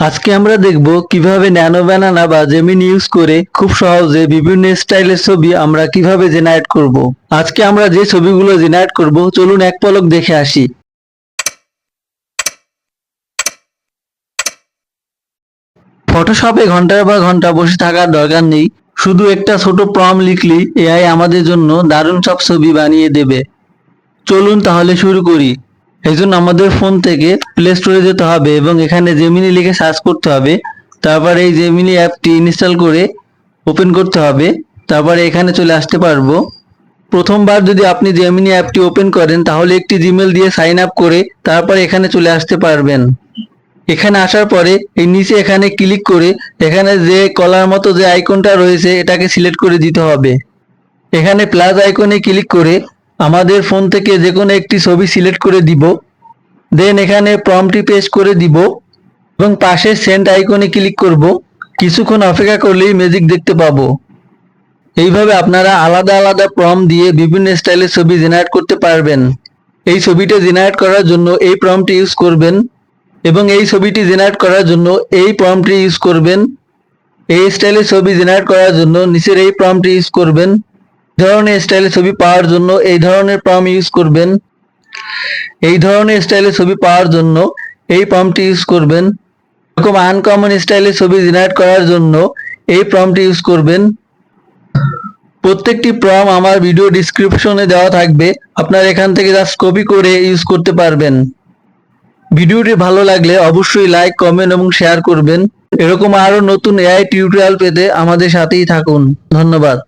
আজকে আমরা দেখব কিভাবে ন্যানো ব্যানানা বা জেমিনি ইউজ করে খুব সহজে বিভিন্ন স্টাইলের ছবি আমরা কিভাবে জেনারেট করব। আজকে আমরা যে ছবিগুলো জেনারেট করব চলুন এক পলক দেখে আসি। ফটোশপে ঘন্টার পর ঘন্টা বসে থাকার দরকার নেই, শুধু একটা ছোট প্রম্পট লিখলেই এআই আমাদের জন্য দারুণ সব ছবি বানিয়ে দেবে। চলুন তাহলে শুরু করি। এজন্য আমাদের ফোন থেকে প্লে স্টোরে যেতে হবে এবং এখানে জেমিনি লিখে সার্চ করতে হবে। তারপর এই জেমিনি অ্যাপটি ইনস্টল করে ওপেন করতে হবে। তারপরে এখানে চলে আসতে পারবো। প্রথমবার যদি আপনি জেমিনি অ্যাপটি ওপেন করেন তাহলে একটি জিমেল দিয়ে সাইন আপ করে তারপর এখানে চলে আসতে পারবেন। এখানে আসার পরে এই নিচে এখানে ক্লিক করে এখানে যে কলার মতো যে আইকনটা রয়েছে এটাকে সিলেক্ট করে দিতে হবে। এখানে প্লাস আইকনে ক্লিক করে আমাদের ফোন থেকে যে কোনো একটি ছবি সিলেক্ট করে দিব। দেন এখানে প্রম্পটটি পেস্ট করে দিব এবং পাশে সেন্ড আইকনে ক্লিক করব। কিছুক্ষণ অপেক্ষা করলেই ম্যাজিক দেখতে পাবো। এইভাবে আপনারা আলাদা আলাদা প্রম্পট দিয়ে বিভিন্ন স্টাইলের ছবি জেনারেট করতে পারবেন। এই ছবিটা জেনারেট করার জন্য এই প্রম্পটটি ইউজ করবেন এবং এই ছবিটি জেনারেট করার জন্য এই প্রম্পটটি ইউজ করবেন। এই স্টাইলের ছবি জেনারেট করার জন্য নিচের এই প্রম্পটটি ইউজ করবেন। এই ধরনের স্টাইলের ছবি পাওয়ার জন্য এই ধরনের প্রম্পট ইউজ করবেন। এই ধরনের স্টাইলের ছবি পাওয়ার জন্য এই প্রম্পটটি ইউজ করবেন। এরকম আনকমন স্টাইলের ছবি জেনারেট করার জন্য এই প্রম্পটটি ইউজ করবেন। প্রত্যেকটি প্রম্পট আমার ভিডিও ডেসক্রিপশনে দেওয়া থাকবে, আপনারা এখান থেকে জাস্ট কপি করে ইউজ করতে পারবেন। ভিডিওটি ভালো লাগলে অবশ্যই লাইক, কমেন্ট এবং শেয়ার করবেন। এরকম আরো নতুন এআই টিউটোরিয়াল পেতে আমাদের সাথেই থাকুন। ধন্যবাদ।